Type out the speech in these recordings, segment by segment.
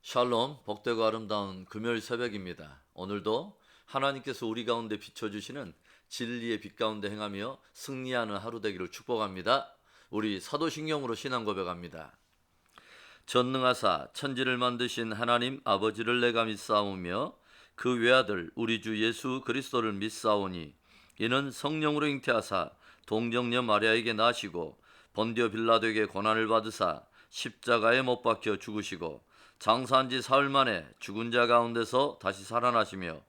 샬롬, 복되고 아름다운 금요일 새벽입니다. 오늘도 하나님께서 우리 가운데 비춰주시는 진리의 빛 가운데 행하며 승리하는 하루 되기를 축복합니다. 우리 사도신경으로 신앙 고백합니다. 전능하사 천지를 만드신 하나님 아버지를 내가 믿사오며 그 외아들 우리 주 예수 그리스도를 믿사오니 이는 성령으로 잉태하사 동정녀 마리아에게 나시고 본디오 빌라도에게 고난을 받으사 십자가에 못 박혀 죽으시고 장사한 지 사흘 만에 죽은 자 가운데서 다시 살아나시며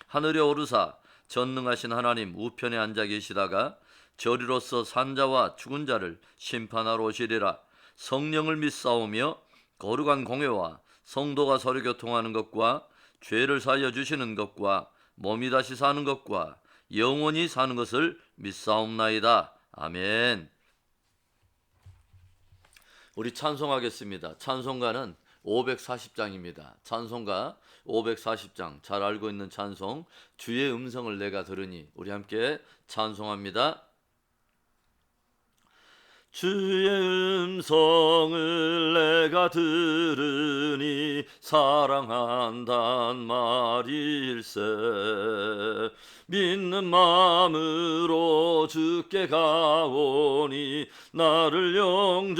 하늘에 오르사 전능하신 하나님 우편에 앉아 계시다가 저리로서 산자와 죽은 자를 심판하러 오시리라. 성령을 믿사오며 거룩한 공회와 성도가 서로 교통하는 것과 죄를 사하여 주시는 것과 몸이 다시 사는 것과 영원히 사는 것을 믿사옵나이다. 아멘. 우리 찬송하겠습니다. 찬송가는 540장입니다. 찬송가 540장, 잘 알고 있는 찬송, 주의 음성을 내가 들으니. 우리 함께 찬송합니다. 주의 음성을 내가 들으니 사랑한단 말일세. 믿는 마음으로 주께 가오니 나를 영접하소서.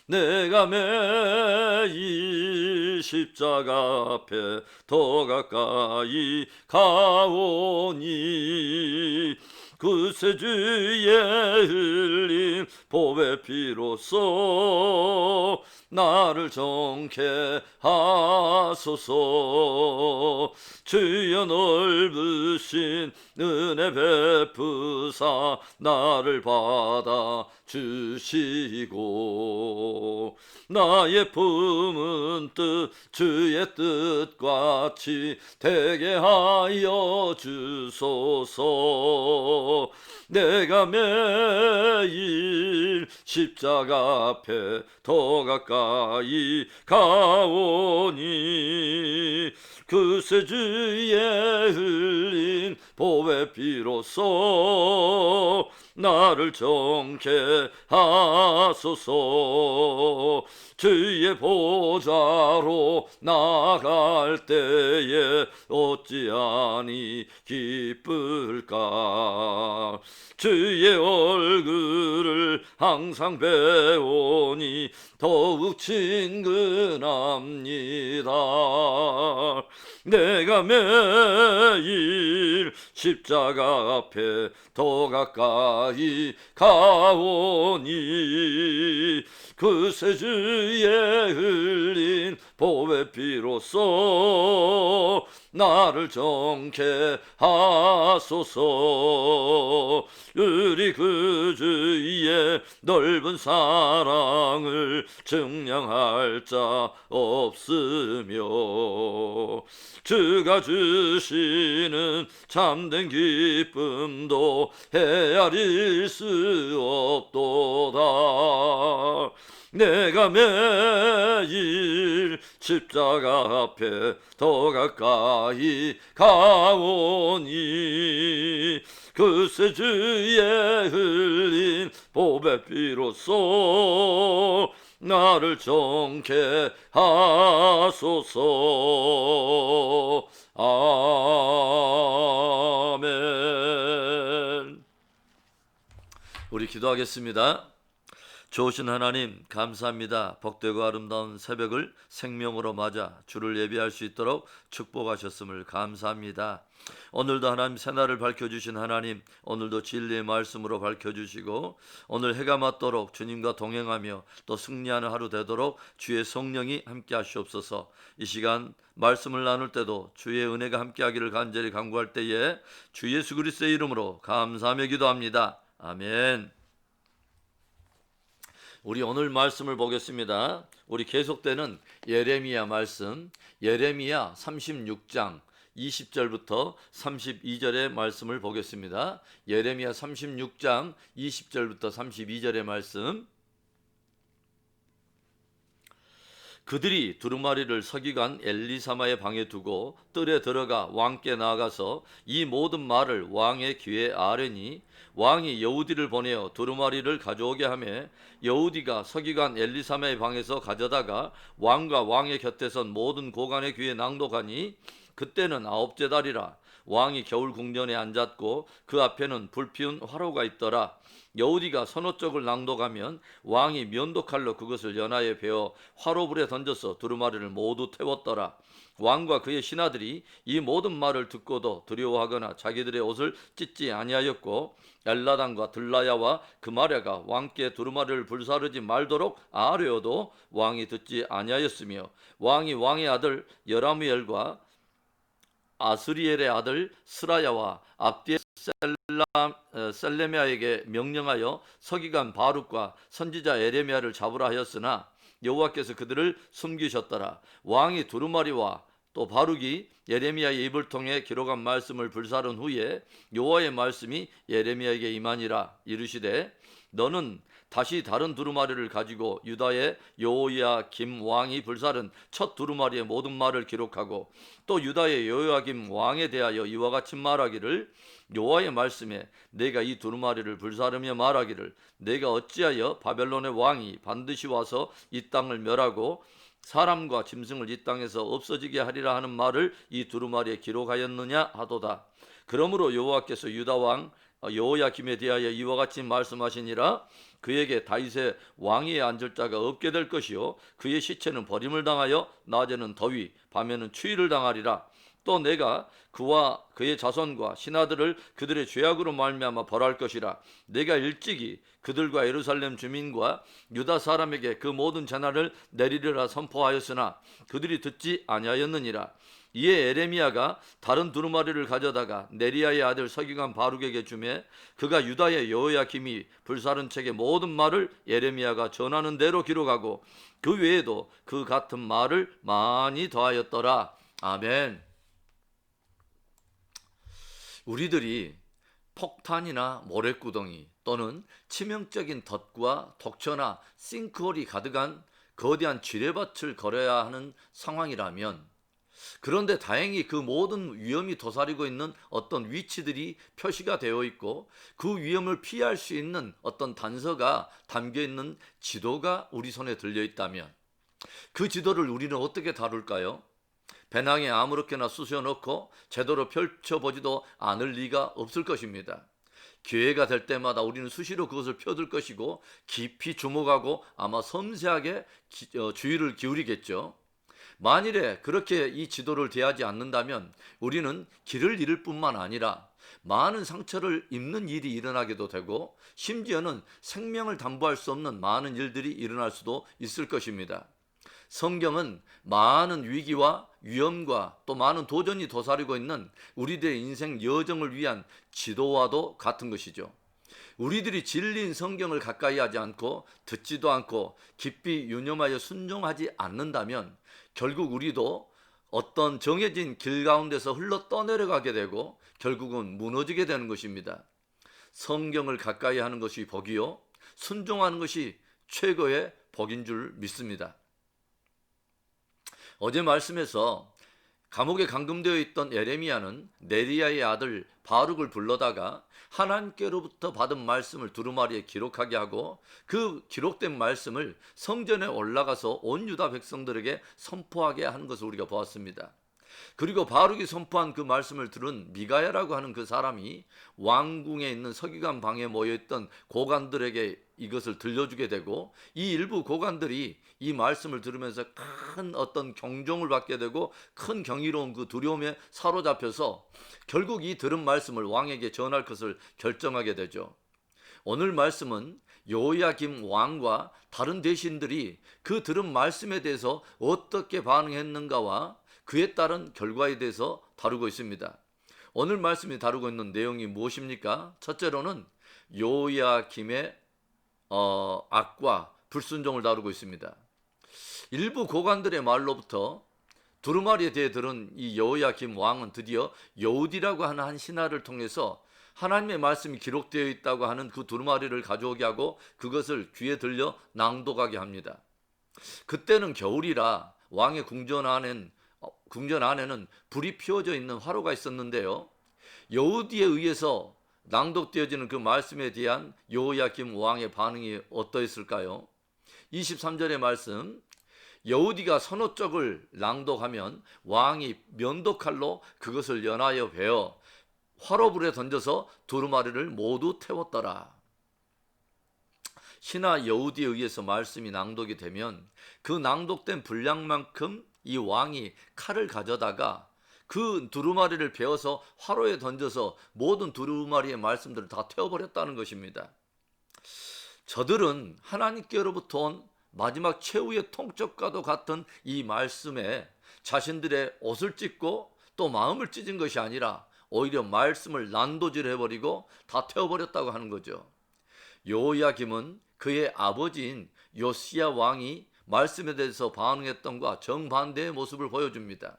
내가 매일 십자가 앞에 더 가까이 가오니 구세주의 흘린 보배 피로써 나를 정케 하소서. 주여 넓으신 은혜 베푸사 나를 받아 주시고 나의 품은 뜻 주의 뜻같이 되게 하여 주소서. 내가 매일 십자가 앞에 더 가까이 가오니 구세주의 흘린 보배 피로써 나를 정케 하소서. 주의 보좌로 나갈 때에 어찌하니 기쁠까. 주의 얼굴을 항상 배우니 더욱 친근합니다. 내가 매일 십자가 앞에 더 가까이 가오니 구세주의 흘린 보배 피로써 나를 정케 하소서. 우리 그 주의 넓은 사랑을 증량할 자 없으며 주가 주시는 참된 기쁨도 헤아릴 수 없도다. 내가 매일 십자가 앞에 더 가까이 가오니 구세주의 흘린 보배 피로써 나를 정케 하소서. 아멘. 우리 기도하겠습니다. 좋으신 하나님 감사합니다. 복되고 아름다운 새벽을 생명으로 맞아 주를 예배할 수 있도록 축복하셨음을 감사합니다. 오늘도 하나님 새날을 밝혀주신 하나님, 오늘도 진리의 말씀으로 밝혀주시고 오늘 해가 맞도록 주님과 동행하며 또 승리하는 하루 되도록 주의 성령이 함께 하시옵소서. 이 시간 말씀을 나눌 때도 주의 은혜가 함께하기를 간절히 간구할 때에 주 예수 그리스도의 이름으로 감사하며 기도합니다. 아멘. 우리 오늘 말씀을 보겠습니다. 우리 계속되는 예레미야 말씀, 예레미야 36장 20절부터 32절의 말씀을 보겠습니다. 예레미야 36장 20절부터 32절의 말씀. 그들이 두루마리를 서기관 엘리사마의 방에 두고 뜰에 들어가 왕께 나아가서 이 모든 말을 왕의 귀에 아뢰니 왕이 여우디를 보내어 두루마리를 가져오게 하매 여우디가 서기관 엘리사마의 방에서 가져다가 왕과 왕의 곁에 선 모든 고관의 귀에 낭독하니 그때는 아홉째 달이라. 왕이 겨울 궁전에 앉았고 그 앞에는 불피운 화로가 있더라. 여우디가 서너 쪽을 낭독하면 왕이 면도칼로 그것을 연하에 베어 화로불에 던져서 두루마리를 모두 태웠더라. 왕과 그의 신하들이 이 모든 말을 듣고도 두려워하거나 자기들의 옷을 찢지 아니하였고 엘라단과 들라야와 그마랴가 왕께 두루마리를 불사르지 말도록 아뢰어도 왕이 듣지 아니하였으며 왕이 왕의 아들 여라무엘과 아스리엘의 아들 스라야와 압디엘 셀레미아에게 명령하여 서기관 바룩과 선지자 에레미야를 잡으라 하였으나 여호와께서 그들을 숨기셨더라. 왕이 두루마리와 또 바룩이 예레미야의 입을 통해 기록한 말씀을 불사른 후에 여호와의 말씀이 예레미야에게 임하니라. 이르시되 너는 다시 다른 두루마리를 가지고 유다의 여호야김 왕이 불사른 첫 두루마리의 모든 말을 기록하고 또 유다의 여호야김 왕에 대하여 이와 같이 말하기를 여호와의 말씀에 내가 이 두루마리를 불사르며 말하기를 내가 어찌하여 바벨론의 왕이 반드시 와서 이 땅을 멸하고 사람과 짐승을 이 땅에서 없어지게 하리라 하는 말을 이 두루마리에 기록하였느냐 하도다. 그러므로 여호와께서 유다 왕 여호야김에 대하여 이와 같이 말씀하시니라. 그에게 다윗의 왕위에 앉을 자가 없게 될 것이요 그의 시체는 버림을 당하여 낮에는 더위 밤에는 추위를 당하리라. 또 내가 그와 그의 자손과 신하들을 그들의 죄악으로 말미암아 벌할 것이라. 내가 일찍이 그들과 예루살렘 주민과 유다 사람에게 그 모든 재난을 내리리라 선포하였으나 그들이 듣지 아니하였느니라. 이에 에레미야가 다른 두루마리를 가져다가 네리야의 아들 서기관 바룩에게 주매 그가 유다의 여호야김이 불사른 책의 모든 말을 에레미야가 전하는 대로 기록하고 그 외에도 그 같은 말을 많이 더하였더라. 아멘. 우리들이 폭탄이나 모래구덩이 또는 치명적인 덫과 독초나 싱크홀이 가득한 거대한 지뢰밭을 걸어야 하는 상황이라면 그런데 다행히 그 모든 위험이 도사리고 있는 어떤 위치들이 표시가 되어 있고 그 위험을 피할 수 있는 어떤 단서가 담겨 있는 지도가 우리 손에 들려 있다면 그 지도를 우리는 어떻게 다룰까요? 배낭에 아무렇게나 쑤셔 넣고 제대로 펼쳐보지도 않을 리가 없을 것입니다. 기회가 될 때마다 우리는 수시로 그것을 펴들 것이고 깊이 주목하고 아마 섬세하게 주의를 기울이겠죠. 만일에 그렇게 이 지도를 대하지 않는다면 우리는 길을 잃을 뿐만 아니라 많은 상처를 입는 일이 일어나게도 되고 심지어는 생명을 담보할 수 없는 많은 일들이 일어날 수도 있을 것입니다. 성경은 많은 위기와 위험과 또 많은 도전이 도사리고 있는 우리들의 인생 여정을 위한 지도와도 같은 것이죠. 우리들이 진리인 성경을 가까이 하지 않고 듣지도 않고 깊이 유념하여 순종하지 않는다면 결국 우리도 어떤 정해진 길 가운데서 흘러 떠내려가게 되고 결국은 무너지게 되는 것입니다. 성경을 가까이 하는 것이 복이요 순종하는 것이 최고의 복인 줄 믿습니다. 어제 말씀에서 감옥에 감금되어 있던 예레미야는 네리야의 아들 바룩을 불러다가 하나님께로부터 받은 말씀을 두루마리에 기록하게 하고 그 기록된 말씀을 성전에 올라가서 온 유다 백성들에게 선포하게 하는 것을 우리가 보았습니다. 그리고 바룩이 선포한 그 말씀을 들은 미가야라고 하는 그 사람이 왕궁에 있는 서기관 방에 모여있던 고관들에게 이것을 들려주게 되고 이 일부 고관들이 이 말씀을 들으면서 큰 어떤 경종을 받게 되고 큰 경이로운 그 두려움에 사로잡혀서 결국 이 들은 말씀을 왕에게 전할 것을 결정하게 되죠. 오늘 말씀은 여호야김 왕과 다른 대신들이 그 들은 말씀에 대해서 어떻게 반응했는가와 그에 따른 결과에 대해서 다루고 있습니다. 오늘 말씀이 다루고 있는 내용이 무엇입니까? 첫째로는 여호야김의 악과 불순종을 다루고 있습니다. 일부 고관들의 말로부터 두루마리에 대해 들은 이 여호야김 왕은 드디어 여우디라고 하는 한 신하를 통해서 하나님의 말씀이 기록되어 있다고 하는 그 두루마리를 가져오게 하고 그것을 귀에 들려 낭독하게 합니다. 그때는 겨울이라 왕의 궁전 안에는 불이 피워져 있는 화로가 있었는데요. 여우디에 의해서 낭독되어지는 그 말씀에 대한 여호야김 왕의 반응이 어떠했을까요? 23절의 말씀, 여우디가 서너 쪽을 낭독하면 왕이 면도칼로 그것을 연하여 베어 화로불에 던져서 두루마리를 모두 태웠더라. 신하 여우디에 의해서 말씀이 낭독이 되면 그 낭독된 분량만큼 이 왕이 칼을 가져다가 그 두루마리를 베어서 화로에 던져서 모든 두루마리의 말씀들을 다 태워버렸다는 것입니다. 저들은 하나님께로부터 온 마지막 최후의 통첩과도 같은 이 말씀에 자신들의 옷을 찢고 또 마음을 찢은 것이 아니라 오히려 말씀을 난도질해버리고 다 태워버렸다고 하는 거죠. 여호야김은 그의 아버지인 요시야 왕이 말씀에 대해서 반응했던과 정반대의 모습을 보여줍니다.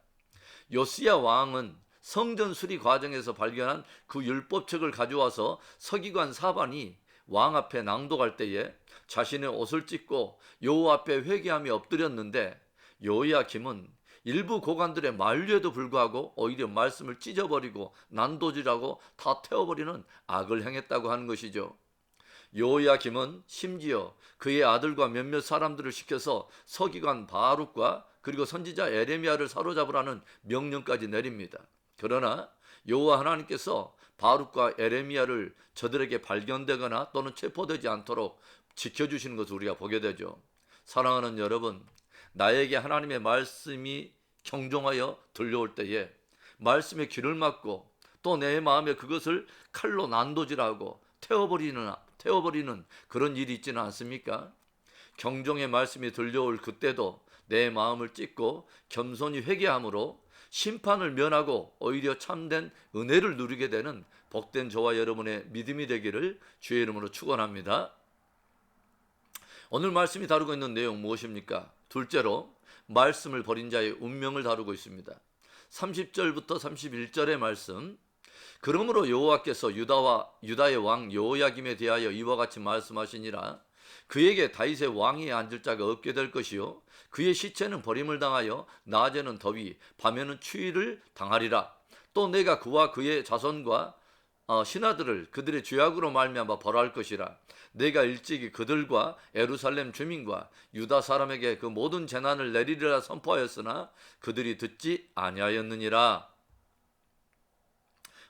요시야 왕은 성전 수리 과정에서 발견한 그 율법책을 가져와서 서기관 사반이 왕 앞에 낭독할 때에 자신의 옷을 찢고 여호와 앞에 회개하며 엎드렸는데, 여호야김은 일부 고관들의 만류에도 불구하고 오히려 말씀을 찢어버리고 난도질하고 다 태워버리는 악을 행했다고 하는 것이죠. 여호야김은 심지어 그의 아들과 몇몇 사람들을 시켜서 서기관 바룩과 그리고 선지자 에레미야를 사로잡으라는 명령까지 내립니다. 그러나 여호와 하나님께서 바룩과 에레미야를 저들에게 발견되거나 또는 체포되지 않도록 지켜주시는 것을 우리가 보게 되죠. 사랑하는 여러분, 나에게 하나님의 말씀이 경종하여 들려올 때에 말씀에 귀를 막고 또 내 마음에 그것을 칼로 난도질하고 태워버리는 그런 일이 있지는 않습니까? 경종의 말씀이 들려올 그때도 내 마음을 찢고 겸손히 회개함으로 심판을 면하고 오히려 참된 은혜를 누리게 되는 복된 저와 여러분의 믿음이 되기를 주의 이름으로 축원합니다. 오늘 말씀이 다루고 있는 내용 무엇입니까? 둘째로 말씀을 버린 자의 운명을 다루고 있습니다. 30절부터 31절의 말씀, 그러므로 여호와께서 유다의 왕 여호야김에 대하여 이와 같이 말씀하시니라. 그에게 다윗의 왕위에 앉을 자가 없게 될 것이요 그의 시체는 버림을 당하여 낮에는 더위 밤에는 추위를 당하리라. 또 내가 그와 그의 자손과 신하들을 그들의 죄악으로 말미암아 벌할 것이라. 내가 일찍이 그들과 예루살렘 주민과 유다 사람에게 그 모든 재난을 내리리라 선포하였으나 그들이 듣지 아니하였느니라.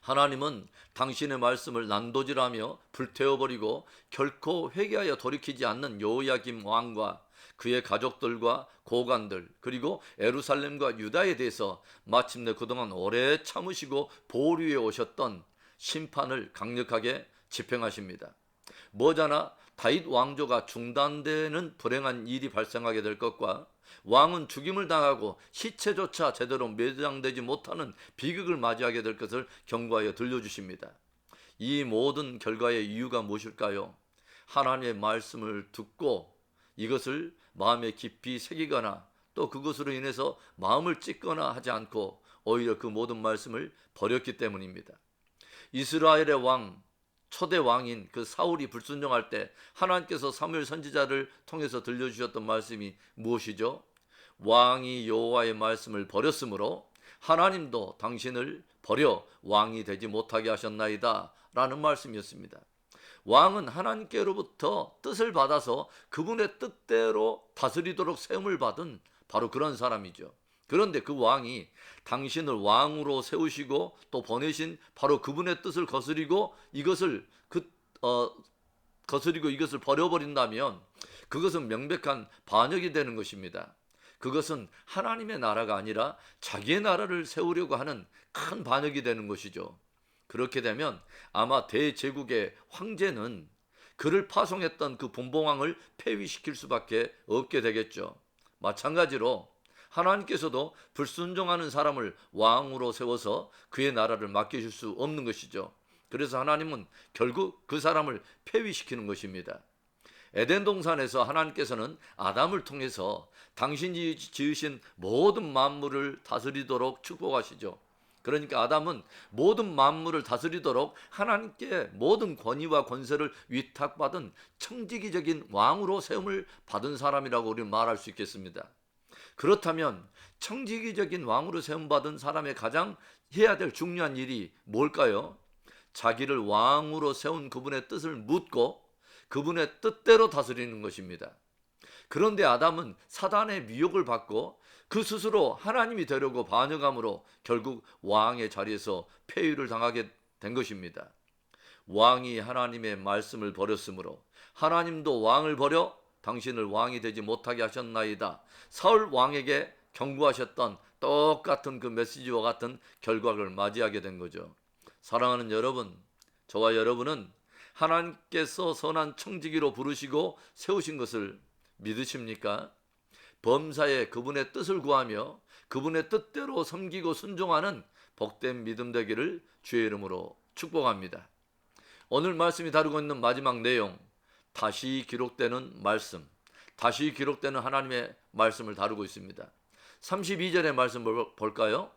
하나님은 당신의 말씀을 난도질하며 불태워버리고 결코 회개하여 돌이키지 않는 여호야김 왕과 그의 가족들과 고관들 그리고 예루살렘과 유다에 대해서 마침내 그동안 오래 참으시고 보류해 오셨던 심판을 강력하게 집행하십니다. 머지않아 다윗 왕조가 중단되는 불행한 일이 발생하게 될 것과 왕은 죽임을 당하고 시체조차 제대로 매장되지 못하는 비극을 맞이하게 될 것을 경고하여 들려주십니다. 이 모든 결과의 이유가 무엇일까요? 하나님의 말씀을 듣고 이것을 마음에 깊이 새기거나 또 그것으로 인해서 마음을 찢거나 하지 않고 오히려 그 모든 말씀을 버렸기 때문입니다. 이스라엘의 왕, 초대 왕인 그 사울이 불순종할 때 하나님께서 사무엘 선지자를 통해서 들려주셨던 말씀이 무엇이죠? 왕이 여호와의 말씀을 버렸으므로 하나님도 당신을 버려 왕이 되지 못하게 하셨나이다 라는 말씀이었습니다. 왕은 하나님께로부터 뜻을 받아서 그분의 뜻대로 다스리도록 세움을 받은 바로 그런 사람이죠. 그런데 그 왕이 당신을 왕으로 세우시고 또 보내신 바로 그분의 뜻을 거스리고 이것을 버려버린다면 그것은 명백한 반역이 되는 것입니다. 그것은 하나님의 나라가 아니라 자기의 나라를 세우려고 하는 큰 반역이 되는 것이죠. 그렇게 되면 아마 대제국의 황제는 그를 파송했던 그 분봉왕을 폐위시킬 수밖에 없게 되겠죠. 마찬가지로 하나님께서도 불순종하는 사람을 왕으로 세워서 그의 나라를 맡기실 수 없는 것이죠. 그래서 하나님은 결국 그 사람을 폐위시키는 것입니다. 에덴 동산에서 하나님께서는 아담을 통해서 당신이 지으신 모든 만물을 다스리도록 축복하시죠. 그러니까 아담은 모든 만물을 다스리도록 하나님께 모든 권위와 권세를 위탁받은 청지기적인 왕으로 세움을 받은 사람이라고 우리는 말할 수 있겠습니다. 그렇다면 청지기적인 왕으로 세움받은 사람의 가장 해야 될 중요한 일이 뭘까요? 자기를 왕으로 세운 그분의 뜻을 묻고 그분의 뜻대로 다스리는 것입니다. 그런데 아담은 사단의 미혹을 받고 그 스스로 하나님이 되려고 반역함으로 결국 왕의 자리에서 폐위를 당하게 된 것입니다. 왕이 하나님의 말씀을 버렸으므로 하나님도 왕을 버려 당신을 왕이 되지 못하게 하셨나이다. 사울 왕에게 경고하셨던 똑같은 그 메시지와 같은 결과를 맞이하게 된 거죠. 사랑하는 여러분, 저와 여러분은 하나님께서 선한 청지기로 부르시고 세우신 것을 믿으십니까? 범사에 그분의 뜻을 구하며 그분의 뜻대로 섬기고 순종하는 복된 믿음 되기를 주의 이름으로 축복합니다. 오늘 말씀이 다루고 있는 마지막 내용, 다시 기록되는 말씀, 다시 기록되는 하나님의 말씀을 다루고 있습니다. 32절의 말씀을 볼까요?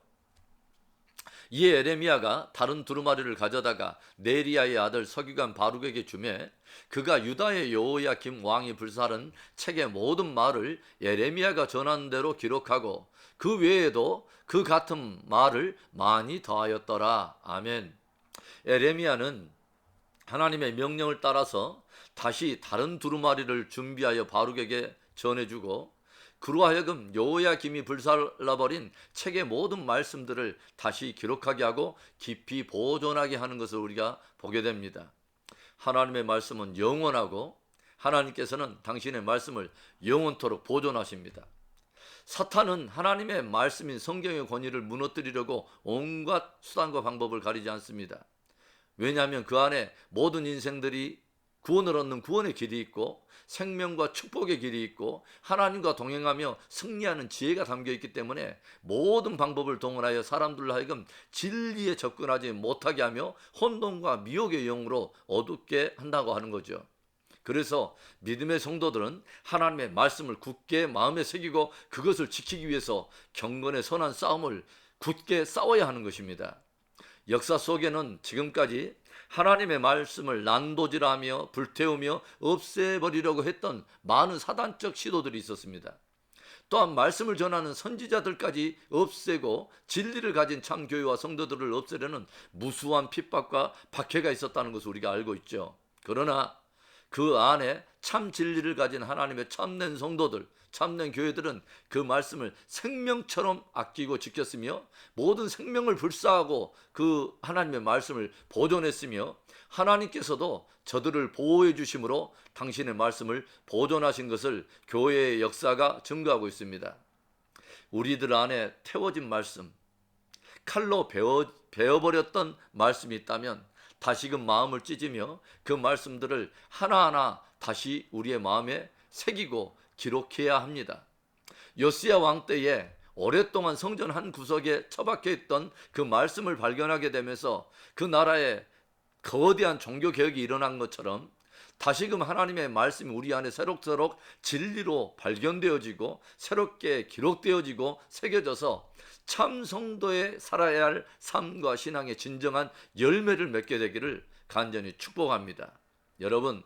이에 에레미야가 다른 두루마리를 가져다가 네리야의 아들 서기관 바룩에게 주매 그가 유다의 여호야김 왕이 불사른 책의 모든 말을 에레미야가 전한 대로 기록하고 그 외에도 그 같은 말을 많이 더하였더라. 아멘. 에레미야는 하나님의 명령을 따라서 다시 다른 두루마리를 준비하여 바룩에게 전해주고 그로 하여금 여호야김이 불살라버린 책의 모든 말씀들을 다시 기록하게 하고 깊이 보존하게 하는 것을 우리가 보게 됩니다. 하나님의 말씀은 영원하고 하나님께서는 당신의 말씀을 영원토록 보존하십니다. 사탄은 하나님의 말씀인 성경의 권위를 무너뜨리려고 온갖 수단과 방법을 가리지 않습니다. 왜냐하면 그 안에 모든 인생들이 구원을 얻는 구원의 길이 있고 생명과 축복의 길이 있고 하나님과 동행하며 승리하는 지혜가 담겨 있기 때문에 모든 방법을 동원하여 사람들로 하여금 진리에 접근하지 못하게 하며 혼돈과 미혹의 영으로 어둡게 한다고 하는 거죠. 그래서 믿음의 성도들은 하나님의 말씀을 굳게 마음에 새기고 그것을 지키기 위해서 경건의 선한 싸움을 굳게 싸워야 하는 것입니다. 역사 속에는 지금까지 하나님의 말씀을 난도질하며 불태우며 없애버리려고 했던 많은 사단적 시도들이 있었습니다. 또한 말씀을 전하는 선지자들까지 없애고 진리를 가진 참 교회와 성도들을 없애려는 무수한 핍박과 박해가 있었다는 것을 우리가 알고 있죠. 그러나 그 안에 참 진리를 가진 하나님의 참된 성도들, 참된 교회들은 그 말씀을 생명처럼 아끼고 지켰으며 모든 생명을 불사하고 그 하나님의 말씀을 보존했으며 하나님께서도 저들을 보호해 주심으로 당신의 말씀을 보존하신 것을 교회의 역사가 증거하고 있습니다. 우리들 안에 태워진 말씀, 칼로 베어버렸던 말씀이 있다면 다시금 마음을 찢으며 그 말씀들을 하나하나 다시 우리의 마음에 새기고 기록해야 합니다. 요시야 왕 때에 오랫동안 성전 한 구석에 처박혀 있던 그 말씀을 발견하게 되면서 그 나라에 거대한 종교개혁이 일어난 것처럼 다시금 하나님의 말씀이 우리 안에 새록새록 진리로 발견되어지고 새롭게 기록되어지고 새겨져서 참 성도의 살아야 할 삶과 신앙의 진정한 열매를 맺게 되기를 간절히 축복합니다. 여러분,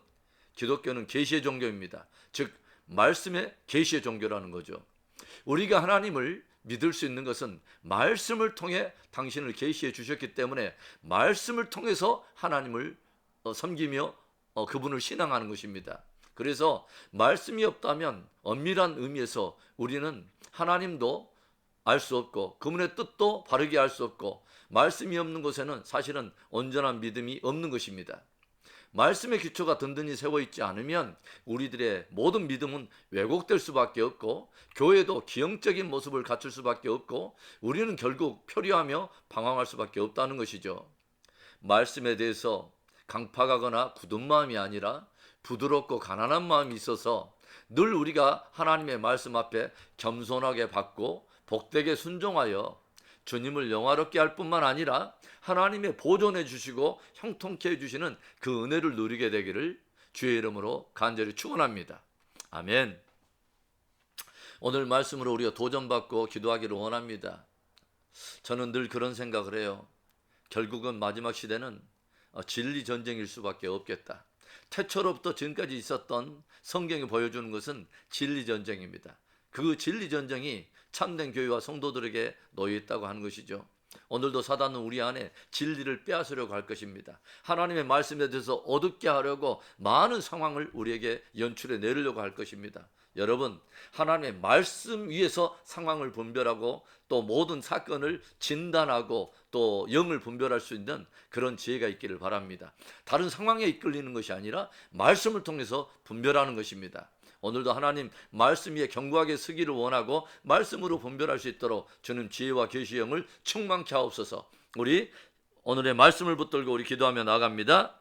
기독교는 계시의 종교입니다. 즉 말씀의 계시의 종교라는 거죠. 우리가 하나님을 믿을 수 있는 것은 말씀을 통해 당신을 계시해 주셨기 때문에 말씀을 통해서 하나님을 섬기며 그분을 신앙하는 것입니다. 그래서 말씀이 없다면 엄밀한 의미에서 우리는 하나님도 알 수 없고 그분의 뜻도 바르게 알 수 없고 말씀이 없는 곳에는 사실은 온전한 믿음이 없는 것입니다. 말씀의 기초가 든든히 세워 있지 않으면 우리들의 모든 믿음은 왜곡될 수밖에 없고 교회도 기형적인 모습을 갖출 수밖에 없고 우리는 결국 표류하며 방황할 수밖에 없다는 것이죠. 말씀에 대해서 강팍하거나 굳은 마음이 아니라 부드럽고 가난한 마음이 있어서 늘 우리가 하나님의 말씀 앞에 겸손하게 받고 복되게 순종하여 주님을 영화롭게 할 뿐만 아니라 하나님의 보존해 주시고 형통케 해주시는 그 은혜를 누리게 되기를 주의 이름으로 간절히 축원합니다. 아멘. 오늘 말씀으로 우리가 도전받고 기도하기를 원합니다. 저는 늘 그런 생각을 해요. 결국은 마지막 시대는 진리 전쟁일 수밖에 없겠다. 태초로부터 지금까지 있었던 성경이 보여주는 것은 진리 전쟁입니다. 그 진리 전쟁이 참된 교회와 성도들에게 놓여 있다고 하는 것이죠. 오늘도 사단은 우리 안에 진리를 빼앗으려고 할 것입니다. 하나님의 말씀에 대해서 어둡게 하려고 많은 상황을 우리에게 연출해 내려고 할 것입니다. 여러분, 하나님의 말씀 위에서 상황을 분별하고 또 모든 사건을 진단하고 또 영을 분별할 수 있는 그런 지혜가 있기를 바랍니다. 다른 상황에 이끌리는 것이 아니라 말씀을 통해서 분별하는 것입니다. 오늘도 하나님 말씀 위에 견고하게 서기를 원하고 말씀으로 분별할 수 있도록 주는 지혜와 계시의 영을 충만케 하옵소서. 우리 오늘의 말씀을 붙들고 우리 기도하며 나갑니다.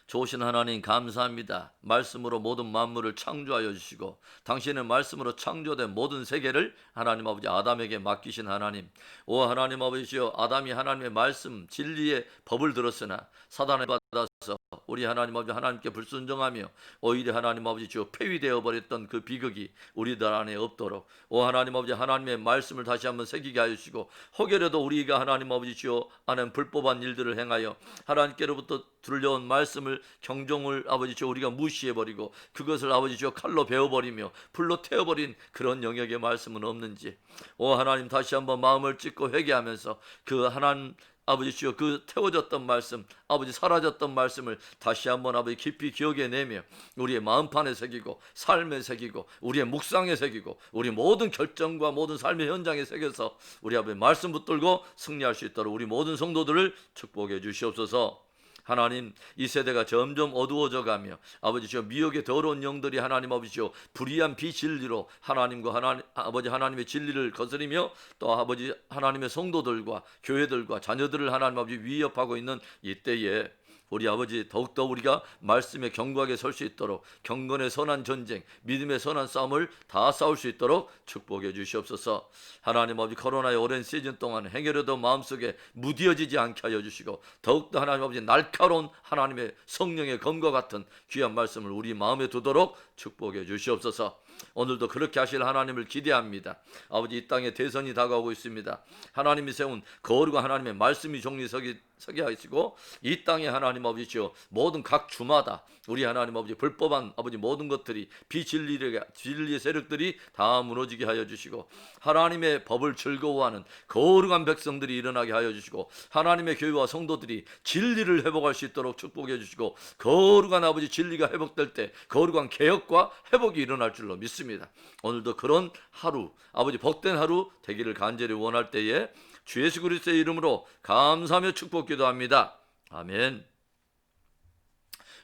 좋으신 하나님 감사합니다. 말씀으로 모든 만물을 창조하여 주시고 당신의 말씀으로 창조된 모든 세계를 하나님 아버지 아담에게 맡기신 하나님, 오 하나님 아버지여, 아담이 하나님의 말씀 진리의 법을 들었으나 사단을 받아서 우리 하나님 아버지 하나님께 불순종하며 오히려 하나님 아버지 주여 폐위되어 버렸던 그 비극이 우리들 안에 없도록 오 하나님 아버지 하나님의 말씀을 다시 한번 새기게 하여 주시고, 혹여라도 우리가 하나님 아버지 주여 하는 불법한 일들을 행하여 하나님께로부터 들려온 말씀을 경종을 아버지 주여 우리가 무시해버리고 그것을 아버지 주여 칼로 베어버리며 불로 태워버린 그런 영역의 말씀은 없는지, 오 하나님 다시 한번 마음을 찢고 회개하면서 그 하나님 아버지 주여 그 태워졌던 말씀, 아버지 사라졌던 말씀을 다시 한번 아버지 깊이 기억해내며 우리의 마음판에 새기고 삶에 새기고 우리의 묵상에 새기고 우리 모든 결정과 모든 삶의 현장에 새겨서 우리 아버지 말씀 붙들고 승리할 수 있도록 우리 모든 성도들을 축복해 주시옵소서. 하나님, 이 세대가 점점 어두워져 가며 아버지 주여 미혹의 더러운 영들이 하나님 아버지 주여 불의한 비진리로 하나님과 아버지 하나님의 진리를 거스리며 또 아버지 하나님의 성도들과 교회들과 자녀들을 하나님 아버지 위협하고 있는 이때에 우리 아버지 더욱더 우리가 말씀에 견고하게 설 수 있도록 경건의 선한 전쟁, 믿음의 선한 싸움을 다 싸울 수 있도록 축복해 주시옵소서. 하나님 아버지 코로나의 오랜 시즌 동안 행여라도 마음속에 무뎌지지 않게 하여 주시고 더욱더 하나님 아버지 날카로운 하나님의 성령의 검과 같은 귀한 말씀을 우리 마음에 두도록 축복해 주시옵소서. 오늘도 그렇게 하실 하나님을 기대합니다. 아버지 이 땅에 대선이 다가오고 있습니다. 하나님이 세운 거룩한 하나님의 말씀이 종리 서게 하시고 이 땅에 하나님 아버지시여 모든 각 주마다 우리 하나님 아버지 불법한 아버지 모든 것들이 진리의 세력들이 다 무너지게 하여 주시고 하나님의 법을 즐거워하는 거룩한 백성들이 일어나게 하여 주시고 하나님의 교회와 성도들이 진리를 회복할 수 있도록 축복해 주시고 거룩한 아버지 진리가 회복될 때 거룩한 개혁과 회복이 일어날 줄로 믿습니다. 오늘도 그런 하루 아버지 복된 하루 되기를 간절히 원할 때에 주 예수 그리스도의 이름으로 감사하며 축복 기도합니다. 아멘.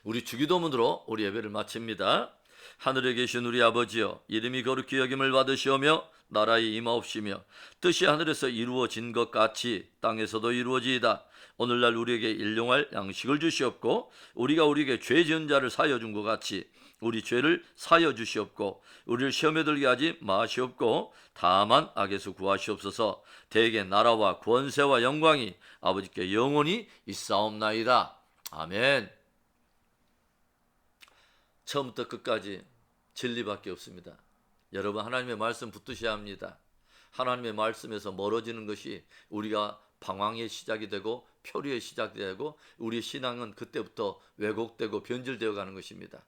우리 주기도문으로 우리 예배를 마칩니다. 하늘에 계신 우리 아버지여, 이름이 거룩히 여김을 받으시오며 나라의 임하옵시며 뜻이 하늘에서 이루어진 것 같이 땅에서도 이루어지이다. 오늘날 우리에게 일용할 양식을 주시옵고 우리가 우리에게 죄 지은 자를 사하여 준 것 같이 우리 죄를 사하여 주시옵고 우리를 시험에 들게 하지 마시옵고 다만 악에서 구하시옵소서. 대개 나라와 권세와 영광이 아버지께 영원히 있사옵나이다. 아멘. 처음부터 끝까지 진리밖에 없습니다. 여러분 하나님의 말씀 붙드셔야 합니다. 하나님의 말씀에서 멀어지는 것이 우리가 방황의 시작이 되고 표류의 시작이 되고 우리의 신앙은 그때부터 왜곡되고 변질되어 가는 것입니다.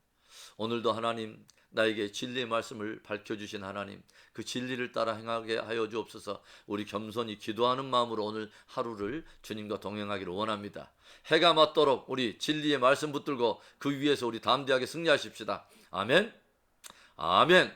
오늘도 하나님 나에게 진리의 말씀을 밝혀주신 하나님 그 진리를 따라 행하게 하여 주옵소서. 우리 겸손히 기도하는 마음으로 오늘 하루를 주님과 동행하기를 원합니다. 해가 맞도록 우리 진리의 말씀 붙들고 그 위에서 우리 담대하게 승리하십시다. 아멘. 아멘.